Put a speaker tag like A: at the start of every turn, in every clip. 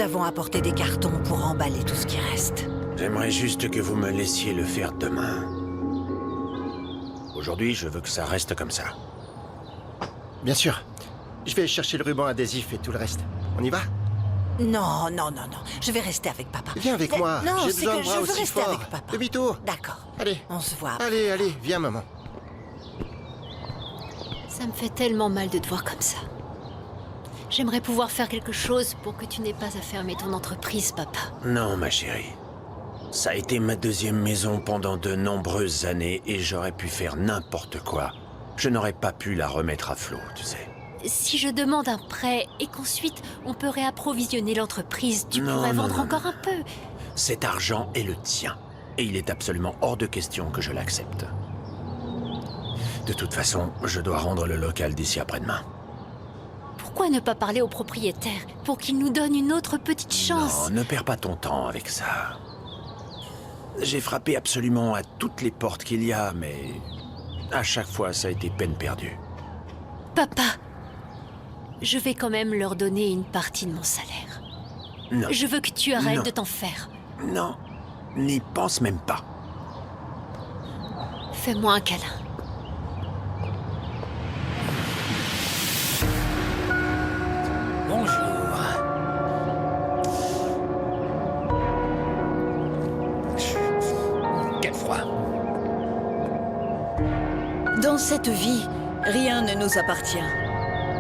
A: Nous avons apporté des cartons pour emballer tout ce qui reste.
B: J'aimerais juste que vous me laissiez le faire demain. Aujourd'hui, je veux que ça reste comme ça.
C: Bien sûr. Je vais chercher le ruban adhésif et tout le reste. On y va?
A: Non, non, non, non. Je vais rester avec papa.
C: Viens avec moi.
A: Non,
C: J'ai
A: c'est
C: besoin
A: que
C: de bras
A: je veux
C: aussi
A: rester
C: fort.
A: avec papa.
C: Demi-tour.
A: D'accord.
C: Allez.
A: On se voit après.
C: Allez, allez, viens, maman.
D: Ça me fait tellement mal de te voir comme ça. J'aimerais pouvoir faire quelque chose pour que tu n'aies pas à fermer ton entreprise, papa.
B: Non, ma chérie. Ça a été ma deuxième maison pendant de nombreuses années et j'aurais pu faire n'importe quoi. Je n'aurais pas pu la remettre à flot, tu sais.
D: Si je demande un prêt et qu'ensuite on peut réapprovisionner l'entreprise, tu
B: Non,
D: pourrais
B: non,
D: vendre
B: non,
D: encore
B: non.
D: un peu.
B: Cet argent est le tien. Et il est absolument hors de question que je l'accepte. De toute façon, je dois rendre le local d'ici après-demain.
D: Pourquoi ne pas parler au propriétaire pour qu'il nous donne une autre petite chance?
B: Non, ne perds pas ton temps avec ça. J'ai frappé absolument à toutes les portes qu'il y a, mais à chaque fois, ça a été peine perdue.
D: Papa, je vais quand même leur donner une partie de mon salaire.
B: Non,
D: Je veux que tu arrêtes
B: Non.
D: de t'en faire.
B: non, n'y pense même pas.
D: Fais-moi un câlin.
E: Bonjour. Quel froid.
F: Dans cette vie, rien ne nous appartient.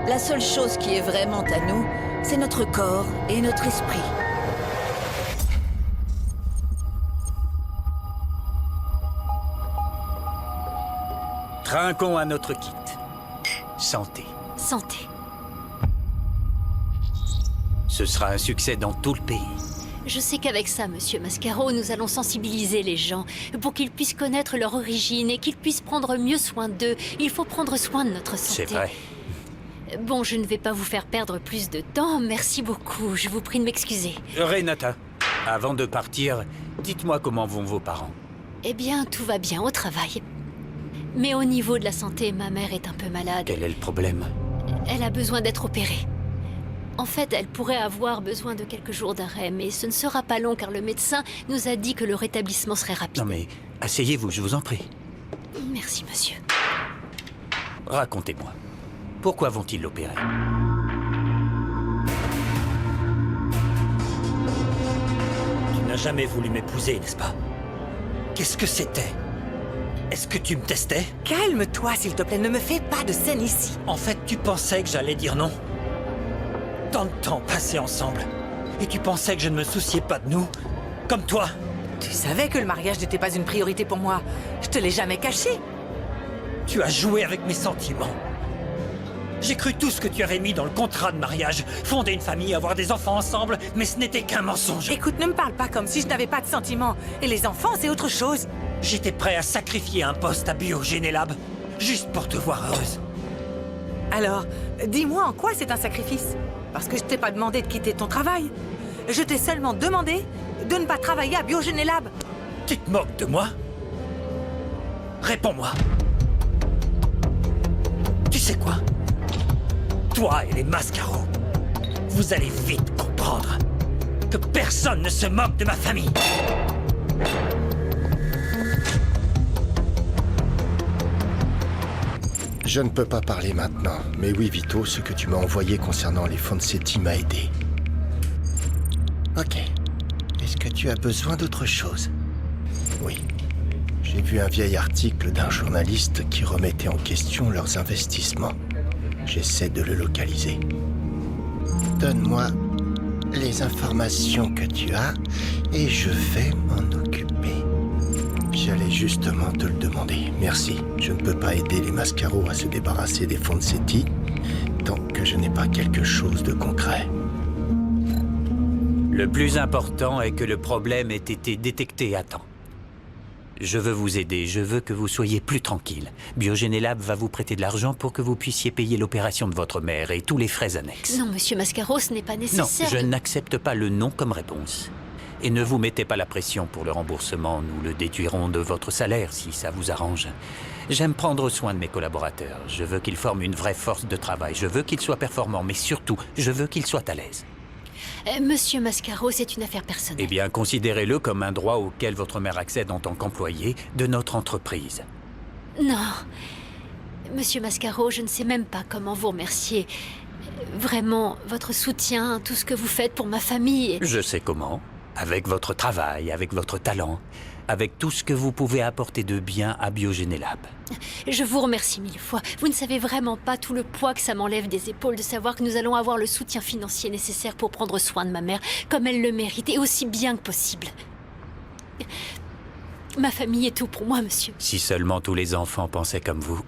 F: La seule chose qui est vraiment à nous, c'est notre corps et notre esprit.
E: Trinquons à notre kit. Santé.
D: Santé.
E: Ce sera un succès dans tout le pays.
D: Je sais qu'avec ça, Monsieur Mascaro, nous allons sensibiliser les gens pour qu'ils puissent connaître leur origine et qu'ils puissent prendre mieux soin d'eux. Il faut prendre soin de notre santé.
E: C'est vrai.
D: Bon, je ne vais pas vous faire perdre plus de temps. Merci beaucoup. Je vous prie de m'excuser.
E: Renata, avant de partir, dites-moi comment vont vos parents.
D: Eh bien, tout va bien au travail. Mais au niveau de la santé, ma mère est un peu malade.
E: Quel est le problème?
D: Elle a besoin d'être opérée. En fait, elle pourrait avoir besoin de quelques jours d'arrêt, mais ce ne sera pas long car le médecin nous a dit que le rétablissement serait rapide.
E: Non mais, asseyez-vous, je vous en prie.
D: Merci, monsieur.
E: Racontez-moi. Pourquoi vont-ils l'opérer? Tu n'as jamais voulu m'épouser, n'est-ce pas? Qu'est-ce que c'était? Est-ce que tu me testais?
A: Calme-toi, s'il te plaît. Ne me fais pas de scène ici.
E: En fait, tu pensais que j'allais dire non? Tant de temps passé ensemble. Et tu pensais que je ne me souciais pas de nous? Comme toi?
A: Tu savais que le mariage n'était pas une priorité pour moi. Je te l'ai jamais caché.
E: Tu as joué avec mes sentiments. J'ai cru tout ce que tu avais mis dans le contrat de mariage. Fonder une famille, avoir des enfants ensemble, mais ce n'était qu'un mensonge.
A: Écoute, ne me parle pas comme si je n'avais pas de sentiments. Et les enfants, c'est autre chose.
E: J'étais prêt à sacrifier un poste à Biogénélab, juste pour te voir heureuse.
A: Alors, dis-moi en quoi c'est un sacrifice? Parce que je t'ai pas demandé de quitter ton travail. Je t'ai seulement demandé de ne pas travailler à Biogénélab.
E: Tu te moques de moi? Réponds-moi. Tu sais quoi? Toi et les Mascaro, vous allez vite comprendre que personne ne se moque de ma famille.
C: Je ne peux pas parler maintenant, mais oui, Vito, ce que tu m'as envoyé concernant les Fonsetti m'a aidé. Ok. Est-ce que tu as besoin d'autre chose? Oui. J'ai vu un vieil article d'un journaliste qui remettait en question leurs investissements. J'essaie de le localiser. Donne-moi les informations que tu as et je vais m'en occuper. J'allais justement te le demander. Merci. Je ne peux pas aider les Mascaro à se débarrasser des Fonsetti tant que je n'ai pas quelque chose de concret.
E: Le plus important est que le problème ait été détecté à temps. Je veux vous aider, je veux que vous soyez plus tranquille. Biogénélab va vous prêter de l'argent pour que vous puissiez payer l'opération de votre mère et tous les frais annexes.
D: Non, monsieur Mascaro, ce n'est pas
E: Non,
D: nécessaire.
E: je n'accepte pas le non comme réponse. Et ne vous mettez pas la pression pour le remboursement. Nous le déduirons de votre salaire si ça vous arrange. J'aime prendre soin de mes collaborateurs. Je veux qu'ils forment une vraie force de travail. Je veux qu'ils soient performants, mais surtout, je veux qu'ils soient à l'aise.
D: Monsieur Mascaro, c'est une affaire personnelle.
E: Eh bien, considérez-le comme un droit auquel votre mère accède en tant qu'employé de notre entreprise.
D: Non. Monsieur Mascaro, je ne sais même pas comment vous remercier. Vraiment, votre soutien, tout ce que vous faites pour ma famille...
E: Je sais comment. Avec votre travail, avec votre talent, avec tout ce que vous pouvez apporter de bien à Biogénélab.
D: Je vous remercie 1000 fois. Vous ne savez vraiment pas tout le poids que ça m'enlève des épaules de savoir que nous allons avoir le soutien financier nécessaire pour prendre soin de ma mère comme elle le mérite et aussi bien que possible. Ma famille est tout pour moi, monsieur.
E: Si seulement tous les enfants pensaient comme vous,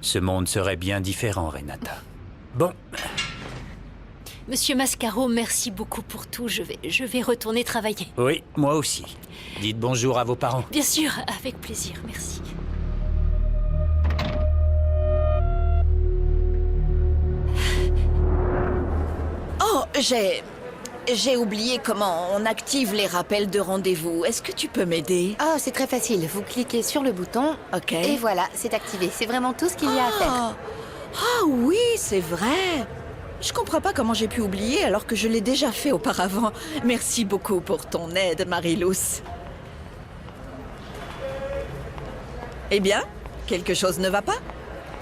E: ce monde serait bien différent, Renata. Bon,
D: Monsieur Mascaro, merci beaucoup pour tout. Je vais retourner travailler.
E: oui, moi aussi. Dites bonjour à vos parents.
D: Bien sûr, avec plaisir, merci.
F: Oh, j'ai oublié comment on active les rappels de rendez-vous. Est-ce que tu peux m'aider?
G: Oh, c'est très facile. Vous cliquez sur le bouton
F: Ok.
G: et voilà, c'est activé. C'est vraiment tout ce qu'il y a à faire.
F: Ah oui, c'est vrai. Je comprends pas comment j'ai pu oublier alors que je l'ai déjà fait auparavant. Merci beaucoup pour ton aide, Marilous. Eh bien, quelque chose ne va pas?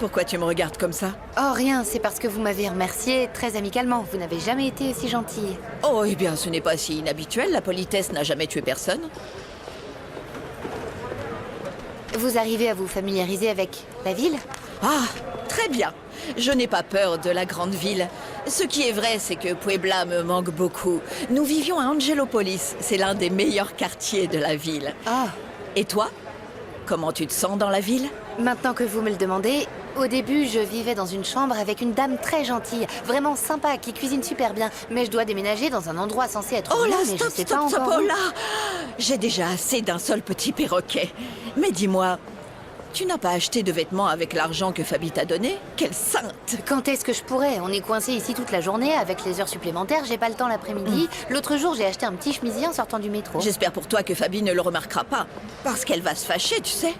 F: Pourquoi tu me regardes comme ça?
G: Oh, rien, c'est parce que vous m'avez remercié très amicalement. Vous n'avez jamais été aussi gentille.
F: Oh, eh bien, ce n'est pas si inhabituel. La politesse n'a jamais tué personne.
G: Vous arrivez à vous familiariser avec la ville?
F: Ah, très bien. Je n'ai pas peur de la grande ville. Ce qui est vrai, c'est que Puebla me manque beaucoup. Nous vivions à Angelopolis. C'est l'un des meilleurs quartiers de la ville.
G: Ah,
F: Et toi? Comment tu te sens dans la ville?
G: maintenant que vous me le demandez, au début, je vivais dans une chambre avec une dame très gentille, vraiment sympa, qui cuisine super bien. Mais je dois déménager dans un endroit censé être
F: Oh
G: bien,
F: là,
G: mais
F: stop,
G: je sais
F: stop,
G: pas
F: stop,
G: encore
F: oh
G: où.
F: là! J'ai déjà assez d'un seul petit perroquet. Mais dis-moi, tu n'as pas acheté de vêtements avec l'argent que Fabi t'a donné? Quelle sainte!
G: Quand est-ce que je pourrais? On est coincé ici toute la journée avec les heures supplémentaires, j'ai pas le temps l'après-midi. L'autre jour, j'ai acheté un petit chemisier en sortant du métro.
F: J'espère pour toi que Fabi ne le remarquera pas. Parce qu'elle va se fâcher, tu sais.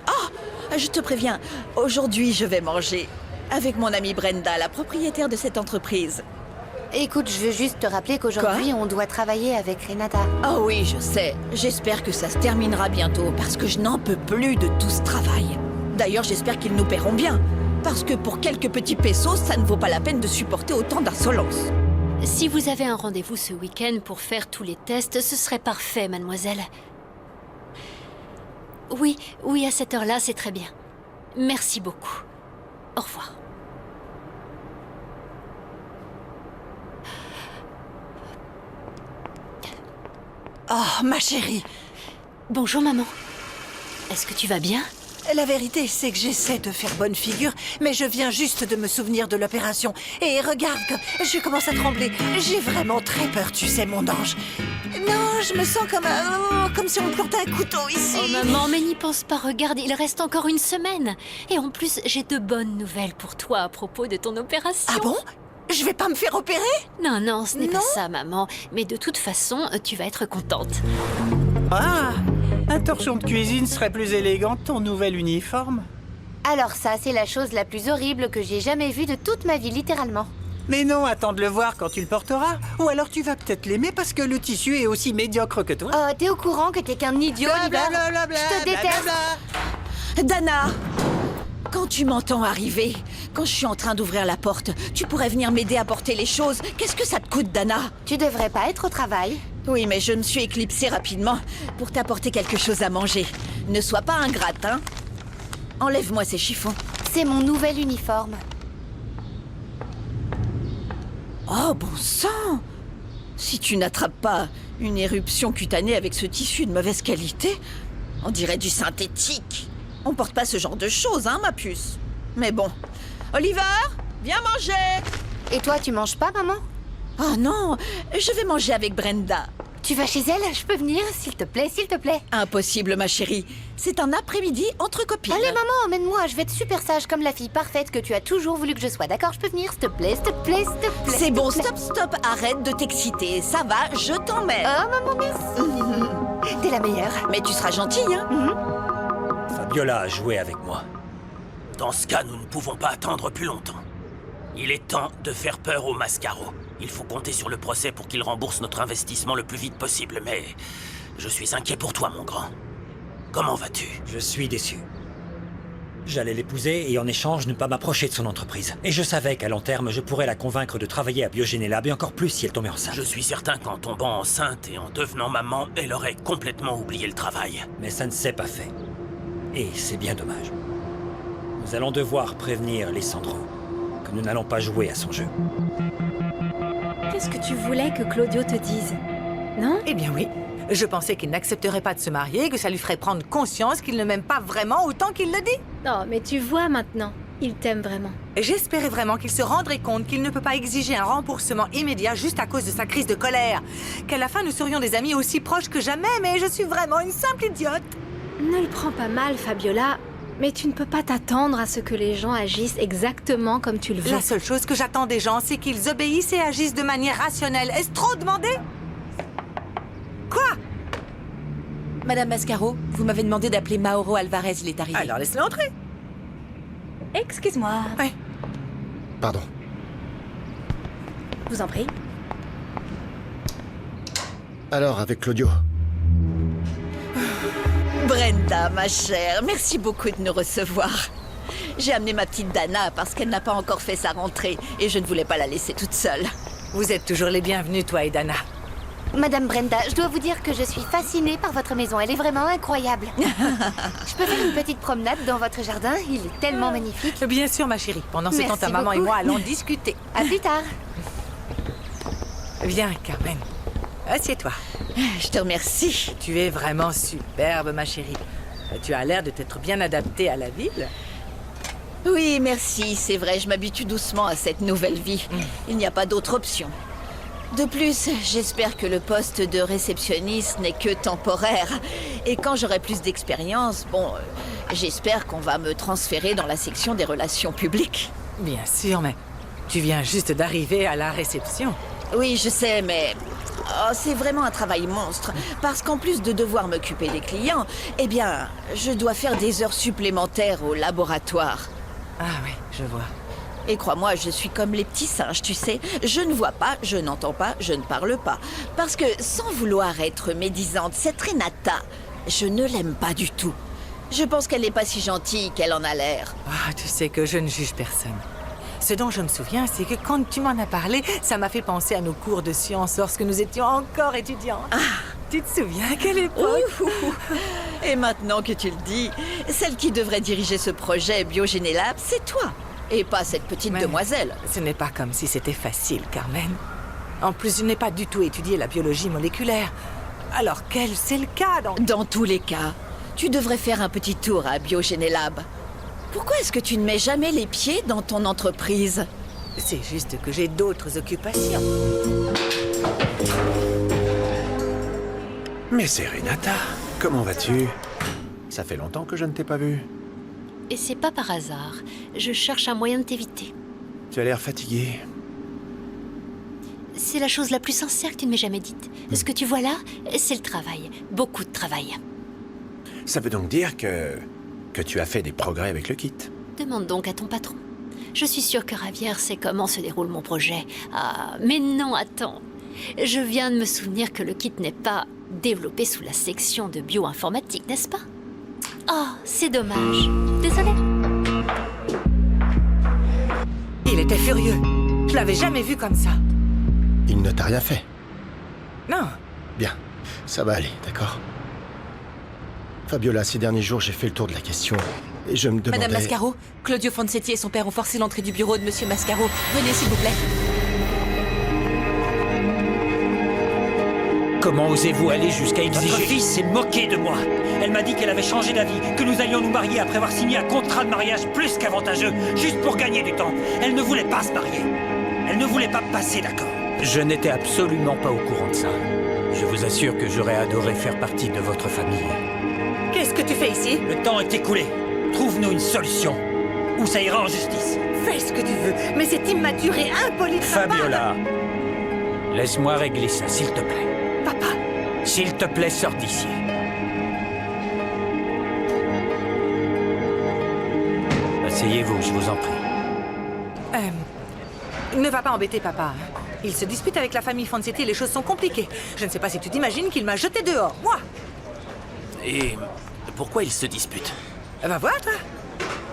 F: Ah! Je te préviens, aujourd'hui je vais manger avec mon amie Brenda, la propriétaire de cette entreprise.
G: Écoute, je veux juste te rappeler qu'aujourd'hui, on doit travailler avec Renata.
F: Oh oui, je sais. J'espère que ça se terminera bientôt parce que je n'en peux plus de tout ce travail. D'ailleurs, j'espère qu'ils nous paieront bien. Parce que pour quelques petits pesos, ça ne vaut pas la peine de supporter autant d'insolence.
D: Si vous avez un rendez-vous ce week-end pour faire tous les tests, ce serait parfait, mademoiselle. Oui, à cette heure-là, c'est très bien. Merci beaucoup. Au revoir.
H: Oh, ma chérie,
D: Bonjour, maman. Est-ce que tu vas bien?
H: la vérité, c'est que j'essaie de faire bonne figure, mais je viens juste de me souvenir de l'opération. Et regarde, je commence à trembler. J'ai vraiment très peur, tu sais, mon ange. Non, je me sens comme si on me plantait un couteau ici.
D: Oh, maman, mais n'y pense pas. Regarde, il reste encore une semaine. Et en plus, j'ai de bonnes nouvelles pour toi à propos de ton opération.
H: Ah bon? Je vais pas me faire opérer?
D: Non, ce n'est pas
H: Non.
D: ça, maman. Mais de toute façon, tu vas être contente.
E: Ah, un torchon de cuisine serait plus élégant que ton nouvel uniforme.
G: Alors ça, c'est la chose la plus horrible que j'ai jamais vue de toute ma vie, littéralement.
E: Mais non, attends de le voir quand tu le porteras. Ou alors tu vas peut-être l'aimer parce que le tissu est aussi médiocre que toi.
G: Oh, t'es au courant que t'es qu'un idiot, Oliver? Je te déteste.
F: Dana! Quand tu m'entends arriver, quand je suis en train d'ouvrir la porte, tu pourrais venir m'aider à porter les choses. Qu'est-ce que ça te coûte, Dana?
G: Tu devrais pas être au travail.
F: Oui, mais je me suis éclipsée rapidement pour t'apporter quelque chose à manger. Ne sois pas ingrate, hein? Enlève-moi ces chiffons.
G: C'est mon nouvel uniforme.
F: Oh, bon sang! Si tu n'attrapes pas une éruption cutanée avec ce tissu de mauvaise qualité, on dirait du synthétique. On porte pas ce genre de choses, hein, ma puce? Mais bon. Oliver, viens manger!
G: Et toi, tu manges pas, maman?
F: Oh non, je vais manger avec Brenda.
G: Tu vas chez elle? Je peux venir, s'il te plaît, s'il te plaît.
F: Impossible, ma chérie. C'est un après-midi entre copines.
G: Allez, maman, emmène-moi. Je vais être super sage comme la fille parfaite que tu as toujours voulu que je sois. D'accord? Je peux venir, s'il te plaît, s'il te plaît, s'il te plaît.
F: C'est bon,
G: s'il te plaît.
F: stop, arrête de t'exciter. Ça va, je t'emmène.
G: Oh, maman, merci. T'es la meilleure.
F: Mais tu seras gentille, hein?
B: Fabiola a joué avec moi. Dans ce cas, nous ne pouvons pas attendre plus longtemps.
I: Il est temps de faire peur au Mascaro. Il faut compter sur le procès pour qu'il rembourse notre investissement le plus vite possible, mais... je suis inquiet pour toi, mon grand. Comment vas-tu?
J: Je suis déçu. J'allais l'épouser et en échange ne pas m'approcher de son entreprise. Et je savais qu'à long terme, je pourrais la convaincre de travailler à Biogénélab et encore plus si elle tombait enceinte.
I: Je suis certain qu'en tombant enceinte et en devenant maman, elle aurait complètement oublié le travail.
J: Mais ça ne s'est pas fait. Et c'est bien dommage. Nous allons devoir prévenir Lissandro que nous n'allons pas jouer à son jeu.
K: Qu'est-ce que tu voulais que Claudio te dise? Non?
A: Eh bien oui. Je pensais qu'il n'accepterait pas de se marier, que ça lui ferait prendre conscience qu'il ne m'aime pas vraiment autant qu'il le dit.
K: Non, mais tu vois maintenant, il t'aime vraiment.
A: Et j'espérais vraiment qu'il se rendrait compte qu'il ne peut pas exiger un remboursement immédiat juste à cause de sa crise de colère. Qu'à la fin, nous serions des amis aussi proches que jamais, mais je suis vraiment une simple idiote.
K: Ne le prends pas mal, Fabiola, mais tu ne peux pas t'attendre à ce que les gens agissent exactement comme tu le veux.
A: La seule chose que j'attends des gens, c'est qu'ils obéissent et agissent de manière rationnelle. Est-ce trop demandé? Quoi?
F: Madame Mascaro, vous m'avez demandé d'appeler Mauro Alvarez, il est arrivé.
A: Alors laisse-le entrer.
K: Excuse-moi.
A: Ouais.
C: Pardon.
K: Vous en prie.
C: Alors, avec Claudio?
F: Brenda, ma chère, merci beaucoup de nous recevoir. J'ai amené ma petite Dana parce qu'elle n'a pas encore fait sa rentrée et je ne voulais pas la laisser toute seule.
A: Vous êtes toujours les bienvenus, toi et Dana.
G: Madame Brenda, je dois vous dire que je suis fascinée par votre maison. Elle est vraiment incroyable. Je peux faire une petite promenade dans votre jardin? Il est tellement magnifique.
A: Bien sûr, ma chérie. Pendant ce temps,
G: Merci
A: ta maman et
G: beaucoup.
A: moi allons discuter.
G: À plus tard.
A: Viens, Carmen. Assieds-toi.
F: Je te remercie.
A: Tu es vraiment superbe, ma chérie. Tu as l'air de t'être bien adaptée à la ville.
F: Oui, merci, c'est vrai, je m'habitue doucement à cette nouvelle vie. Il n'y a pas d'autre option. De plus, j'espère que le poste de réceptionniste n'est que temporaire. Et quand j'aurai plus d'expérience, j'espère qu'on va me transférer dans la section des relations publiques.
A: Bien sûr, mais tu viens juste d'arriver à la réception.
F: Oui, je sais, mais c'est vraiment un travail monstre. Parce qu'en plus de devoir m'occuper des clients, eh bien, je dois faire des heures supplémentaires au laboratoire.
A: Ah oui, je vois.
F: Et crois-moi, je suis comme les petits singes, tu sais. Je ne vois pas, je n'entends pas, je ne parle pas. Parce que, sans vouloir être médisante, cette Renata, je ne l'aime pas du tout. Je pense qu'elle n'est pas si gentille qu'elle en a l'air.
A: Ah, tu sais que je ne juge personne. Ce dont je me souviens, c'est que quand tu m'en as parlé, ça m'a fait penser à nos cours de sciences lorsque nous étions encore étudiantes. Ah, tu te souviens à quelle époque?
F: Et maintenant que tu le dis, celle qui devrait diriger ce projet Biogénélab, c'est toi. Et pas cette petite demoiselle.
A: Ce n'est pas comme si c'était facile, Carmen. En plus, je n'ai pas du tout étudié la biologie moléculaire. Alors quel c'est le cas
F: Dans tous les cas, tu devrais faire un petit tour à Biogénélab. Pourquoi est-ce que tu ne mets jamais les pieds dans ton entreprise?
A: C'est juste que j'ai d'autres occupations.
B: Mais c'est Renata. Comment vas-tu? Ça fait longtemps que je ne t'ai pas vue.
D: Et c'est pas par hasard. Je cherche un moyen de t'éviter.
B: Tu as l'air fatiguée.
D: C'est la chose la plus sincère que tu ne m'aies jamais dite. Ce que tu vois là, c'est le travail. Beaucoup de travail.
B: Ça veut donc dire que tu as fait des progrès avec le kit.
D: Demande donc à ton patron. Je suis sûre que Javier sait comment se déroule mon projet. Ah, mais non, attends. Je viens de me souvenir que le kit n'est pas développé sous la section de bioinformatique, n'est-ce pas? Oh, c'est dommage. Désolée.
A: Il était furieux. Je l'avais jamais vu comme ça.
C: Il ne t'a rien fait?
A: Non.
C: Bien, ça va aller, d'accord? Fabiola, ces derniers jours, j'ai fait le tour de la question et je me demandais...
L: Madame Mascaro, Claudio Fonsetti et son père ont forcé l'entrée du bureau de Monsieur Mascaro. Venez, s'il vous plaît.
J: Comment osez-vous aller jusqu'à exiger... Votre fille s'est moquée de moi. Elle m'a dit qu'elle avait changé d'avis, que nous allions nous marier après avoir signé un contrat de mariage plus qu'avantageux, juste pour gagner du temps. Elle ne voulait pas se marier. Elle ne voulait pas passer d'accord. Je n'étais absolument pas au courant de ça. Je vous assure que j'aurais adoré faire partie de votre famille.
A: Qu'est-ce que tu fais ici?
J: Le temps est écoulé. Trouve-nous une solution. Ou ça ira en justice.
A: Fais ce que tu veux, mais c'est immature et impoli de sa part.
J: Fabiola, laisse-moi régler ça, s'il te plaît.
A: Papa.
J: S'il te plaît, sors d'ici. Asseyez-vous, je vous en prie.
A: Ne va pas embêter papa. Il se dispute avec la famille Fonsetti et les choses sont compliquées. Je ne sais pas si tu t'imagines qu'il m'a jeté dehors, moi.
I: Et pourquoi ils se disputent?
A: Va voir, toi.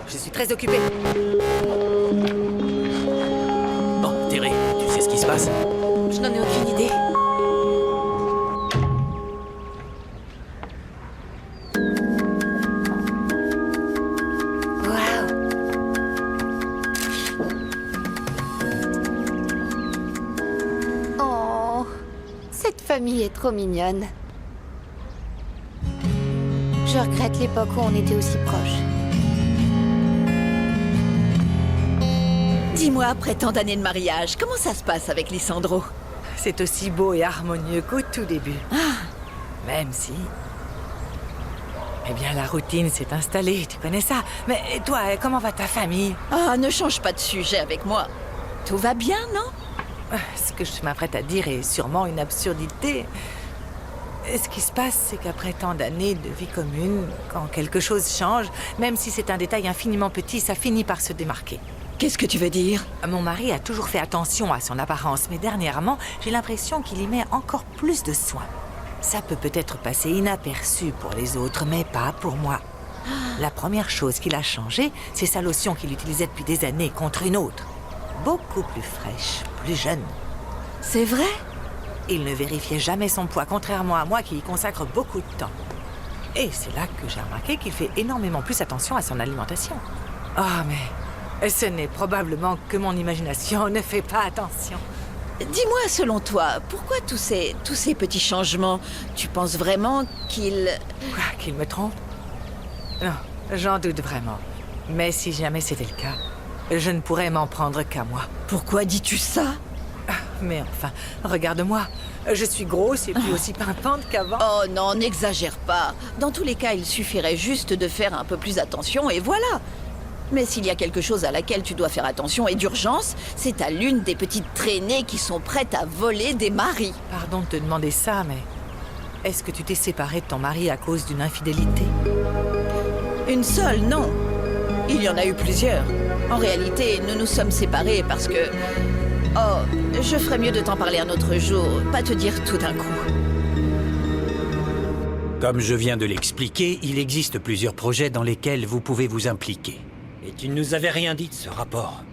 A: Je suis très occupée.
I: Bon, Terry, tu sais ce qui se passe?
L: Je n'en ai aucune idée.
G: Oh, cette famille est trop mignonne. Je regrette l'époque où on était aussi proches.
F: Dis-moi, après tant d'années de mariage, comment ça se passe avec Lisandro?
A: C'est aussi beau et harmonieux qu'au tout début. Même si... Eh bien, la routine s'est installée, tu connais ça. Mais toi, comment va ta famille?
F: Ah, ne change pas de sujet avec moi. Tout va bien, non?
A: Ce que je m'apprête à dire est sûrement une absurdité. Ce qui se passe, c'est qu'après tant d'années de vie commune, quand quelque chose change, même si c'est un détail infiniment petit, ça finit par se démarquer.
F: Qu'est-ce que tu veux dire?
A: Mon mari a toujours fait attention à son apparence, mais dernièrement, j'ai l'impression qu'il y met encore plus de soin. Ça peut peut-être passer inaperçu pour les autres, mais pas pour moi. La première chose qu'il a changée, c'est sa lotion qu'il utilisait depuis des années contre une autre. Beaucoup plus fraîche, plus jeune.
F: C'est vrai?
A: Il ne vérifiait jamais son poids, contrairement à moi qui y consacre beaucoup de temps. Et c'est là que j'ai remarqué qu'il fait énormément plus attention à son alimentation. Ah, mais ce n'est probablement que mon imagination ne fait pas attention.
F: Dis-moi, selon toi, pourquoi tous ces petits changements? Tu penses vraiment qu'il...
A: Quoi, qu'il me trompe? Non, j'en doute vraiment. Mais si jamais c'était le cas, je ne pourrais m'en prendre qu'à moi.
F: Pourquoi dis-tu ça?
A: Mais enfin, regarde-moi. Je suis grosse et puis aussi pimpante qu'avant.
F: Oh non, n'exagère pas. Dans tous les cas, il suffirait juste de faire un peu plus attention et voilà. Mais s'il y a quelque chose à laquelle tu dois faire attention et d'urgence, c'est à l'une des petites traînées qui sont prêtes à voler des maris.
A: Pardon de te demander ça, mais... Est-ce que tu t'es séparée de ton mari à cause d'une infidélité?
F: Une seule, non. Il y en a eu plusieurs. En réalité, nous nous sommes séparés parce que... Oh, je ferais mieux de t'en parler un autre jour, pas te dire tout d'un coup.
E: Comme je viens de l'expliquer, il existe plusieurs projets dans lesquels vous pouvez vous impliquer.
J: Et tu ne nous avais rien dit de ce rapport.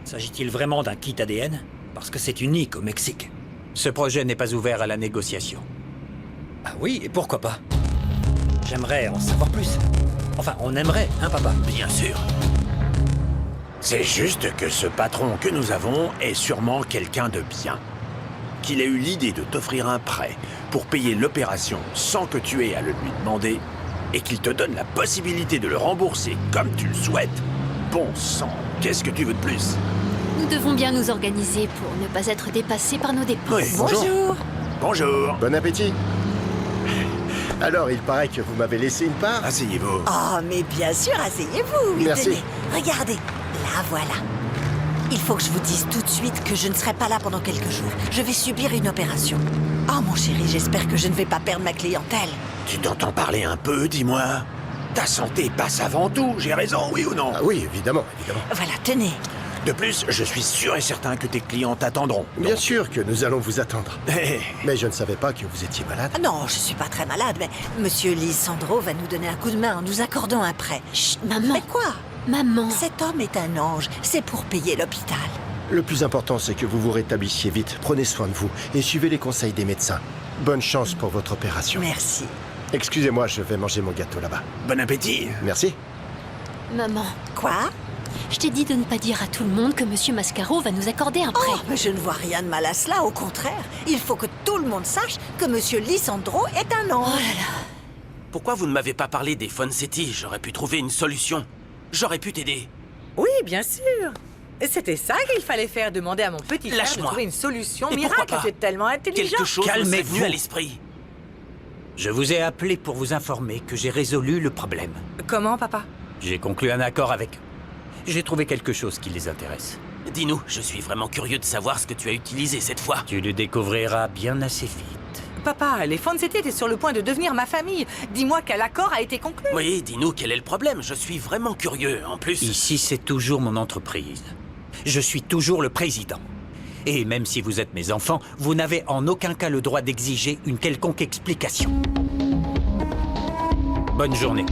J: S'agit-il vraiment d'un kit ADN? Parce que c'est unique au Mexique.
E: Ce projet n'est pas ouvert à la négociation.
J: Ah oui, et pourquoi pas? J'aimerais en savoir plus. Enfin, on aimerait, hein, papa?
I: Bien sûr.
B: C'est juste que ce patron que nous avons est sûrement quelqu'un de bien. Qu'il ait eu l'idée de t'offrir un prêt pour payer l'opération sans que tu aies à le lui demander et qu'il te donne la possibilité de le rembourser comme tu le souhaites. Bon sang, qu'est-ce que tu veux de plus?
D: Nous devons bien nous organiser pour ne pas être dépassés par nos dépenses.
B: Oui,
C: Bonjour.
B: Bonjour.
C: Bon appétit. Alors, il paraît que vous m'avez laissé une part.
B: Asseyez-vous.
H: Oh, mais bien sûr, asseyez-vous. Oui,
C: Merci.
H: tenez, regardez, là voilà. Il faut que je vous dise tout de suite que je ne serai pas là pendant quelques jours. Je vais subir une opération. Oh, mon chéri, j'espère que je ne vais pas perdre ma clientèle.
B: Tu t'entends parler un peu, dis-moi? Ta santé passe avant tout, j'ai raison, oui ou non?
C: Ah oui, évidemment, évidemment.
H: Voilà, tenez.
B: De plus, je suis sûr et certain que tes clients t'attendront.
C: Bien sûr que nous allons vous attendre.
B: Hé,
C: Mais je ne savais pas que vous étiez malade.
H: Ah non, je suis pas très malade, mais Monsieur Lisandro va nous donner un coup de main en nous accordant un prêt.
D: Chut, maman.
H: Mais quoi?
D: Maman.
H: Cet homme est un ange. C'est pour payer l'hôpital.
C: Le plus important, c'est que vous vous rétablissiez vite. Prenez soin de vous et suivez les conseils des médecins. Bonne chance pour votre opération.
H: Merci.
C: Excusez-moi, je vais manger mon gâteau là-bas.
B: bon appétit.
C: Merci.
D: Maman,
H: Quoi?
D: je t'ai dit de ne pas dire à tout le monde que Monsieur Mascaro va nous accorder un prêt.
H: Oh, mais je ne vois rien de mal à cela, au contraire. Il faut que tout le monde sache que Monsieur Lisandro est un ange.
I: Pourquoi vous ne m'avez pas parlé des Fonsetti? J'aurais pu trouver une solution. J'aurais pu t'aider.
A: Oui, bien sûr. C'était ça qu'il fallait faire, demander à mon petit frère de
I: Lâche-moi.
A: trouver une solution
I: Et
A: miracle.
I: pourquoi pas?
A: Tu es tellement intelligent.
I: Quelque chose me serait
E: Calmez-vous.
I: venu à l'esprit.
E: Je vous ai appelé pour vous informer que j'ai résolu le problème.
A: Comment, papa?
E: J'ai conclu un accord avec eux. J'ai trouvé quelque chose qui les intéresse.
I: Dis-nous, je suis vraiment curieux de savoir ce que tu as utilisé cette fois.
E: Tu le découvriras bien assez vite.
A: Papa, les Fonsetti étaient sur le point de devenir ma famille. Dis-moi quel accord a été conclu.
I: Oui, dis-nous quel est le problème. Je suis vraiment curieux. En plus...
E: Ici, c'est toujours mon entreprise. Je suis toujours le président. Et même si vous êtes mes enfants, vous n'avez en aucun cas le droit d'exiger une quelconque explication. Bonne journée.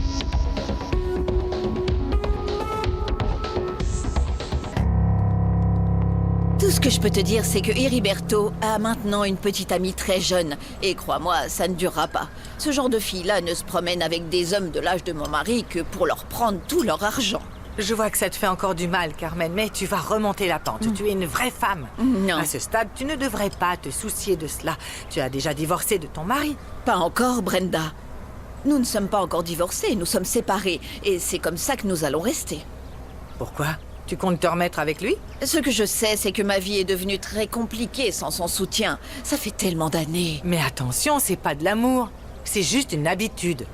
F: Tout ce que je peux te dire, c'est que Heriberto a maintenant une petite amie très jeune. Et crois-moi, ça ne durera pas. Ce genre de fille-là ne se promène avec des hommes de l'âge de mon mari que pour leur prendre tout leur argent.
A: Je vois que ça te fait encore du mal, Carmen, mais tu vas remonter la pente. Tu es une vraie femme.
F: Non.
A: À ce stade, tu ne devrais pas te soucier de cela. Tu as déjà divorcé de ton mari.
F: Pas encore, Brenda. Nous ne sommes pas encore divorcés, nous sommes séparés. Et c'est comme ça que nous allons rester.
A: Pourquoi? Tu comptes te remettre avec lui?
F: Ce que je sais, c'est que ma vie est devenue très compliquée sans son soutien. Ça fait tellement d'années.
A: Mais attention, c'est pas de l'amour. C'est juste une habitude.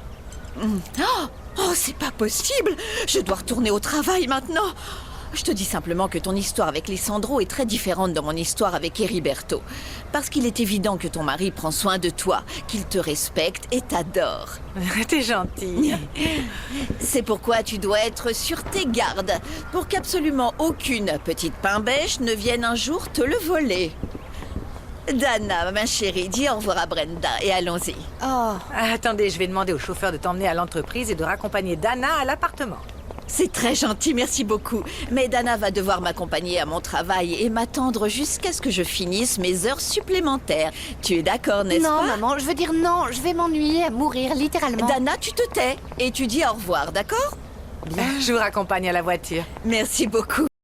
F: Oh, c'est pas possible! Je dois retourner au travail maintenant! Je te dis simplement que ton histoire avec Lisandro est très différente de mon histoire avec Heriberto. Parce qu'il est évident que ton mari prend soin de toi, qu'il te respecte et t'adore.
A: T'es gentille.
F: C'est pourquoi tu dois être sur tes gardes, pour qu'absolument aucune petite pain-bêche ne vienne un jour te le voler. Dana, ma chérie, dis au revoir à Brenda et allons-y.
A: Oh, attendez, je vais demander au chauffeur de t'emmener à l'entreprise et de raccompagner Dana à l'appartement.
F: C'est très gentil, merci beaucoup. Mais Dana va devoir m'accompagner à mon travail et m'attendre jusqu'à ce que je finisse mes heures supplémentaires. Tu es d'accord, n'est-ce pas?
G: Non, maman, je veux dire non, je vais m'ennuyer à mourir, littéralement.
F: Dana, tu te tais et tu dis au revoir, d'accord?
A: Bien, je vous raccompagne à la voiture.
F: Merci beaucoup.